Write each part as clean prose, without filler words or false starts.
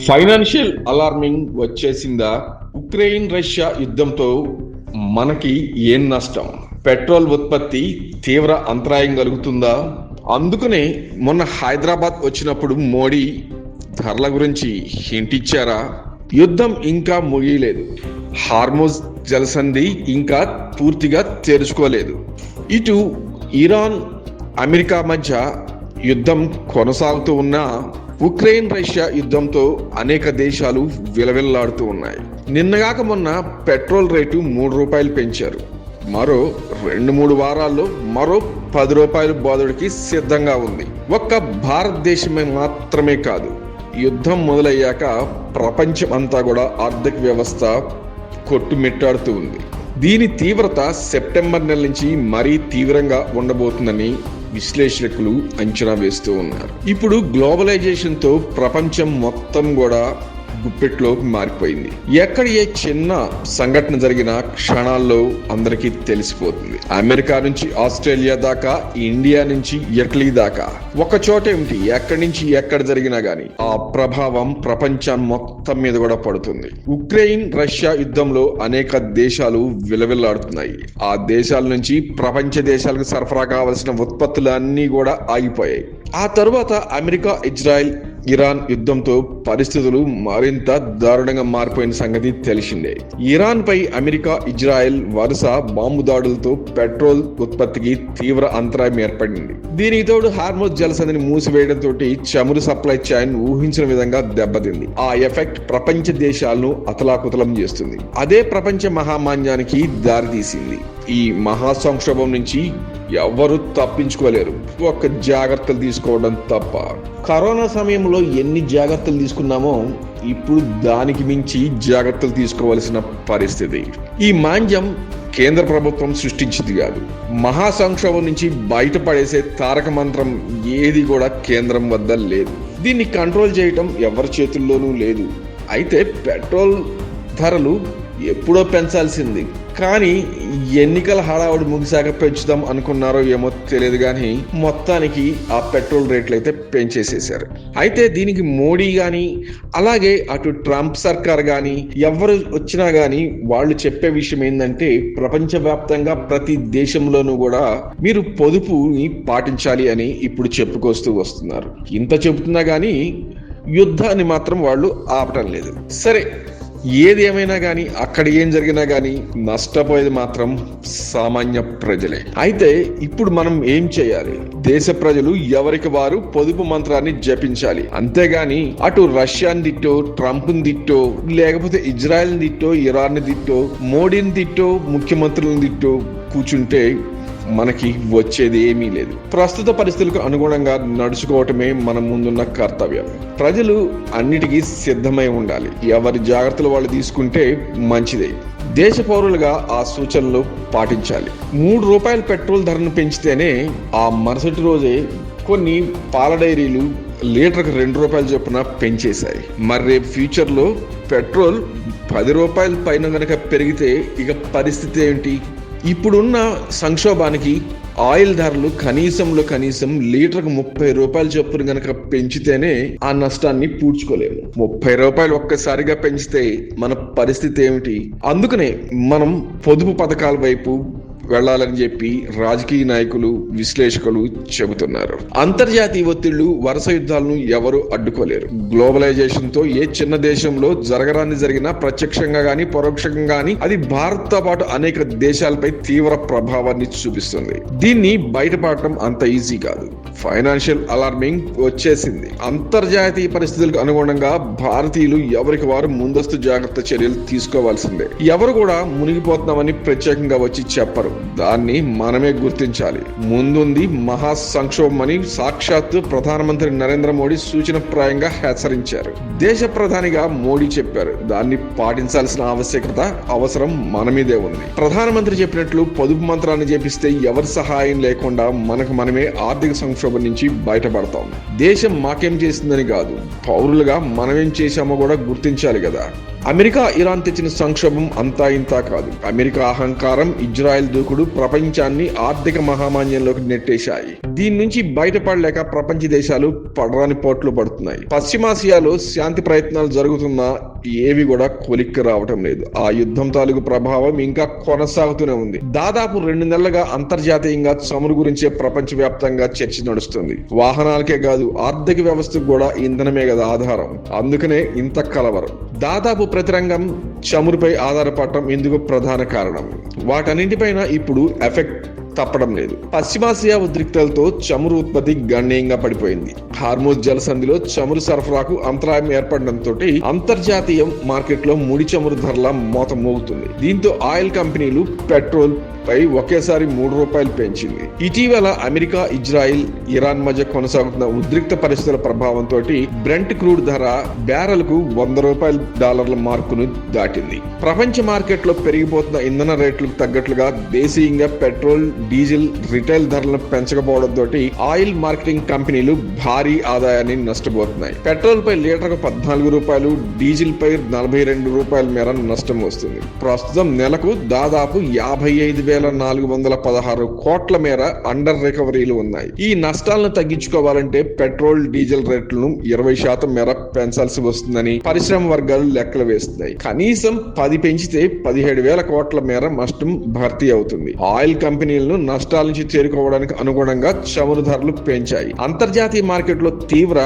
Financial alarming వచ్చేసిందా? Ukraine Russia యుద్ధంతో మనకి ఏం నష్టం? పెట్రోల్ ఉత్పత్తి తీవ్ర అంతరాయం కలుగుతుందా? అందుకనే మొన్న హైదరాబాద్ వచ్చినప్పుడు మోడీ ధరల గురించి హింట్ ఇచ్చారా? యుద్ధం ఇంకా ముగియలేదు. హార్మోజ్ జలసంధి ఇంకా పూర్తిగా తెరుచుకోలేదు. ఇటు ఇరాన్ అమెరికా మధ్య యుద్ధం కొనసాగుతూ ఉన్నా ఉక్రెయిన్ రష్యా యుద్ధంతో అనేక దేశాలు విలవిల్లాడుతూ ఉన్నాయి. నిన్నగాక మొన్న పెట్రోల్ రేటు ₹3 పెంచారు. మరో 2-3 వారాల్లో మరో ₹10 బాదుడికి సిద్ధంగా ఉంది. ఒక్క భారతదేశమే మాత్రమే కాదు, యుద్ధం మొదలయ్యాక ప్రపంచం అంతా కూడా ఆర్థిక వ్యవస్థ కొట్టుమిట్టాడుతూ ఉంది. దీని తీవ్రత సెప్టెంబర్ నెల నుంచి మరీ తీవ్రంగా ఉండబోతుందని విశ్లేషకులు అంచనా వేస్తూ ఉన్నారు. ఇప్పుడు గ్లోబలైజేషన్ తో ప్రపంచం మొత్తం కూడా గుప్పెట్లోకి మారిపోయింది. ఎక్కడ ఏ చిన్న సంఘటన జరిగినా క్షణాల్లో అందరికీ తెలిసిపోతుంది. అమెరికా నుంచి ఆస్ట్రేలియా దాకా, ఇండియా నుంచి ఇటలీ దాకా, ఒక చోట ఏమిటి ఎక్కడి నుంచి ఎక్కడ జరిగినా గానీ ఆ ప్రభావం ప్రపంచం మొత్తం మీద కూడా పడుతుంది. ఉక్రెయిన్ రష్యా యుద్ధంలో అనేక దేశాలు విలవిల్లాడుతున్నాయి. ఆ దేశాల నుంచి ప్రపంచ దేశాలకు సరఫరా కావలసిన ఉత్పత్తులు అన్నీ కూడా ఆగిపోయాయి. ఆ తరువాత అమెరికా, ఇజ్రాయెల్, ఇరాన్ యుద్ధంతో పరిస్థితులు మరింత దారుణంగా మారిపోయిన సంగతి తెలిసిందే. ఇరాన్ పై అమెరికా, ఇజ్రాయెల్ వరుస బాంబు దాడులతో పెట్రోల్ ఉత్పత్తికి తీవ్ర అంతరాయం ఏర్పడింది. దీనికి తోడు హార్మోజ్ జలసంధిని మూసివేయడంతో చమురు సప్లై చైన్ ఊహించిన విధంగా దెబ్బతింది. ఆ ఎఫెక్ట్ ప్రపంచ దేశాలను అతలాకుతలం చేస్తుంది. అదే ప్రపంచ మహామాన్యానికి దారితీసింది. ఈ మహా సంక్షోభం నుంచి ఎవ్వరూ తప్పించుకోలేరు, ఒక్క జాగ్రత్తలు తీసుకోవడం తప్ప. కరోనా సమయంలో ఎన్ని జాగ్రత్తలు తీసుకున్నామో ఇప్పుడు దానికి మించి జాగ్రత్తలు తీసుకోవాల్సిన పరిస్థితి. ఈ మాంద్యం కేంద్ర ప్రభుత్వం సృష్టించింది కాదు. మహా సంక్షోభం నుంచి బయటపడేసే తారక మంత్రం ఏది కూడా కేంద్రం వద్ద లేదు. దీన్ని కంట్రోల్ చేయటం ఎవరి చేతుల్లోనూ లేదు. అయితే పెట్రోల్ ధరలు ఎప్పుడో పెంచాల్సింది, కానీ ఎన్నికల హడావుడి ముగిసాక పెంచుదాం అనుకున్నారో ఏమో తెలియదు, కానీ మొత్తానికి ఆ పెట్రోల్ రేట్లు అయితే పెంచేసేశారు. అయితే దీనికి మోడీ కానీ అలాగే అటు ట్రంప్ సర్కార్ కానీ ఎవరు వచ్చినా కానీ వాళ్ళు చెప్పే విషయం ఏంటంటే ప్రపంచవ్యాప్తంగా ప్రతి దేశంలోనూ కూడా మీరు పొదుపుని పాటించాలి అని ఇప్పుడు చెప్పుకొస్తూ వస్తున్నారు. ఇంత చెబుతున్నా కానీ యుద్ధాన్ని మాత్రం వాళ్ళు ఆపటం లేదు. సరే, ఏది ఏమైనా కానీ అక్కడ ఏం జరిగినా కానీ నష్టపోయేది మాత్రం సామాన్య ప్రజలే. అయితే ఇప్పుడు మనం ఏం చేయాలి? దేశ ప్రజలు ఎవరికి వారు పొదుపు మంత్రాన్ని జపించాలి. అంతేగాని అటు రష్యాని తిట్టో, ట్రంప్ని తిట్టో, లేకపోతే ఇజ్రాయెల్ని తిట్టో, ఇరాన్ని తిట్టో, మోడీని తిట్టో, ముఖ్యమంత్రులను తిట్టో కూర్చుంటే మనకి వచ్చేది ఏమీ లేదు. ప్రస్తుత పరిస్థితులకు అనుగుణంగా నడుచుకోవటమే మన ముందున్న కర్తవ్యం. ప్రజలు అన్నిటికీ సిద్ధమై ఉండాలి. ఎవరి జాగ్రత్తలు వాళ్ళు తీసుకుంటే మంచిదే. దేశ పౌరులుగా ఆ సూచనలు పాటించాలి. ₹3 పెట్రోల్ ధరను పెంచితేనే ఆ మరుసటి రోజే కొన్ని పాల డైరీలు లీటర్కు ₹2 చొప్పున పెంచేశాయి. మరి రేపు ఫ్యూచర్లో పెట్రోల్ ₹10 పైన కనుక పెరిగితే ఇక పరిస్థితి ఏంటి? ఇప్పుడున్న సంక్షోభానికి ఆయిల్ ధరలు కనీసం లీటర్కు ₹30 చొప్పున గనక పెంచితేనే ఆ నష్టాన్ని పూడ్చుకోలేము. ₹30 ఒక్కసారిగా పెంచితే మన పరిస్థితి ఏమిటి? అందుకనే మనం పొదుపు పథకాల వైపు వెళ్లాలని చెప్పి రాజకీయ నాయకులు, విశ్లేషకులు చెబుతున్నారు. అంతర్జాతీయ ఒత్తిళ్లు, వరుస యుద్ధాలను ఎవరు అడ్డుకోలేరు. గ్లోబలైజేషన్ తో ఏ చిన్న దేశంలో జరగరాని జరిగినా ప్రత్యక్షంగా గానీ పరోక్షంగా గానీ అది భారత్ తో పాటు అనేక దేశాలపై తీవ్ర ప్రభావాన్ని చూపిస్తుంది. దీన్ని బయటపడటం అంత ఈజీ కాదు. ఫైనాన్షియల్ అలార్మింగ్ వచ్చేసింది. అంతర్జాతీయ పరిస్థితులకు అనుగుణంగా భారతీయులు ఎవరికి వారు ముందస్తు జాగ్రత్త చర్యలు తీసుకోవాల్సిందే. ఎవరు కూడా మునిగిపోతున్నామని ప్రత్యేకంగా వచ్చి చెప్పరు. దాన్ని మనమే గుర్తించాలి. ముందుంది మహా సంక్షోభం అని సాక్షాత్తు ప్రధానమంత్రి నరేంద్ర మోడీ సూచనప్రాయంగా హెచ్చరించారు. దేశ ప్రధానిగా మోడీ చెప్పారు. దాన్ని పాటించాల్సిన అవసరం మన మీదే ఉంది. ప్రధానమంత్రి చెప్పినట్లు పొదుపు మంత్రాన్ని చేపిస్తే ఎవరి సహాయం లేకుండా మనకు మనమే ఆర్థిక సంక్షోభం నుంచి బయటపడతాం. దేశం మాకేం చేసిందని కాదు, పౌరులుగా మనమేం చేశామో కూడా గుర్తించాలి కదా. అమెరికా, ఇరాన్ తెచ్చిన సంక్షోభం అంతా ఇంతా కాదు. అమెరికా అహంకారం, ఇజ్రాయెల్ దూకుడు దూకుడు ప్రపంచాన్ని ఆర్థిక మహామాన్యంలోకి నెట్టేశాయి. దీని నుంచి బయటపడలేక ప్రపంచ దేశాలు పడరాని పోట్లు పడుతున్నాయి. పశ్చిమాసియాలో శాంతి ప్రయత్నాలు జరుగుతున్నా ఏవి కూడా కొలిక్కి రావటం లేదు. ఆ యుద్ధం తాలూకు ప్రభావం ఇంకా కొనసాగుతూనే ఉంది. దాదాపు 2 నెలలుగా అంతర్జాతీయంగా చమురు గురించే ప్రపంచ వ్యాప్తంగా చర్చ నడుస్తుంది. వాహనాలకే కాదు, ఆర్థిక వ్యవస్థకు కూడా ఇంధనమే కదా ఆధారం. అందుకనే ఇంత కలవరం. దాదాపు ప్రతి రంగం చమురుపై ఆధారపడటం ఇందుకు ప్రధాన కారణం. వాటన్నింటిపైన ఇప్పుడు ఎఫెక్ట్ తప్పడం లేదు. పశ్చిమాసియా ఉద్రిక్తలతో చమురు ఉత్పత్తి గణనీయంగా పడిపోయింది. హార్మోజ్ జలసంధిలో చమురు సరఫరాకు అంతరాయం ఏర్పడడంతో అంతర్జాతీయ మార్కెట్లో ముడి చమురు ధరల మోత మోగుతుంది. దీంతో ఆయిల్ కంపెనీలు పెట్రోల్ పై ఒకేసారి $3 పెంచింది. ఇటీవల అమెరికా, ఇజ్రాయిల్, ఇరాన్ మధ్య కొనసాగుతున్న ఉద్రిక్త పరిస్థితుల ప్రభావంతో బ్రెంట్ క్రూడ్ ధర బ్యారెల్కు $100 మార్కును దాటింది. ప్రపంచ మార్కెట్లో పెరిగిపోతున్న ఇంధన రేట్లకు తగ్గట్లుగా దేశీయంగా పెట్రోల్, డీజిల్ రిటైల్ ధరలను పెంచకపోవడంతో ఆయిల్ మార్కెటింగ్ కంపెనీలు భారీ ఆదాయాన్ని నష్టపోతున్నాయి. పెట్రోల్ పై లీటర్కు $14, డీజిల్ పై $42 మేర నష్టం వస్తుంది. ప్రస్తుతం నెలకు దాదాపు 55,416 కోట్ల మేర అండర్ రికవరీలు ఉన్నాయి. ఈ నష్టాలను తగ్గించుకోవాలంటే పెట్రోల్, డీజిల్ రేట్లను 20% మేర పెంచాల్సి వస్తుందని పరిశ్రమ వర్గాలు లెక్కలు వేస్తున్నాయి. కనీసం 10 పెంచితే 17,000 కోట్ల మేర నష్టం భర్తీ అవుతుంది. ఆయిల్ కంపెనీలను నష్టాల నుంచి చేరుకోవడానికి అనుగుణంగా చమురు ధరలు పెంచాయి. అంతర్జాతీయ మార్కెట్లో తీవ్ర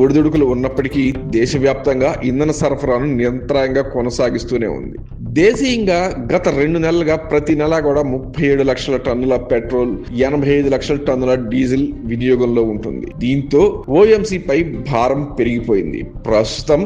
ఒడిదుడుకులు ఉన్నప్పటికీ దేశవ్యాప్తంగా ఇంధన సరఫరాను నిరంతరంగా కొనసాగిస్తూనే ఉంది. దేశీయంగా గత 2 నెలలుగా ప్రతి నెల కూడా 37 లక్షల టన్నుల పెట్రోల్, 85 లక్షల టన్నుల డీజిల్ వినియోగంలో ఉంటుంది. దీంతో ఓఎంసీ పై భారం పెరిగిపోయింది. ప్రస్తుతం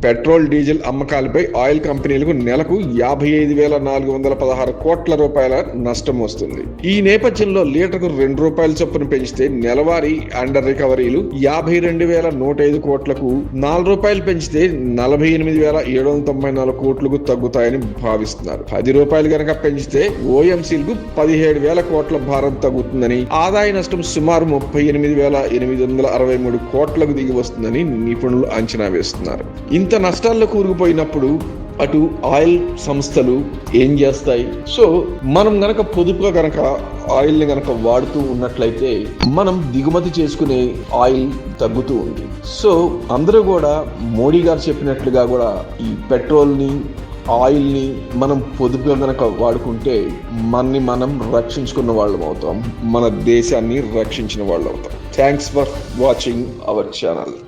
పెట్రోల్, డీజిల్ అమ్మకాలపై ఆయిల్ కంపెనీలకు నెలకు 55,416 కోట్ల రూపాయల నష్టం వస్తుంది. ఈ నేపథ్యంలో లీటర్కు $2 చొప్పున పెంచితే నెలవారీ అండర్ రికవరీలు 52,105 కోట్లకు, $4 పెంచితే 48,794 కోట్లకు తగ్గుతాయని భావిస్తున్నారు. $10 గనక పెంచితే ఓఎంసీలకు 17,000 కోట్ల భారం తగ్గుతుందని, ఆదాయ నష్టం సుమారు 38,863 కోట్లకు దిగి వస్తుందని నిపుణులు అంచనా వేస్తున్నారు. ఇంత నష్టాల్లో కూరుకుపోయినప్పుడు అటు ఆయిల్ సంస్థలు ఏం చేస్తాయి? సో మనం గనక పొదుపుగా గనక ఆయిల్ ని గనక వాడుతూ ఉన్నట్లయితే మనం దిగుమతి చేసుకునే ఆయిల్ తగ్గుతూ ఉంది. సో అందరూ కూడా మోడీ గారు చెప్పినట్లుగా కూడా ఈ పెట్రోల్ ని, ఆయిల్ ని మనం పొదుపుగా గనక వాడుకుంటే మనని మనం రక్షించుకున్న వాళ్ళం అవుతాం, మన దేశాన్ని రక్షించిన వాళ్ళు అవుతాం. Thanks for watching our channel.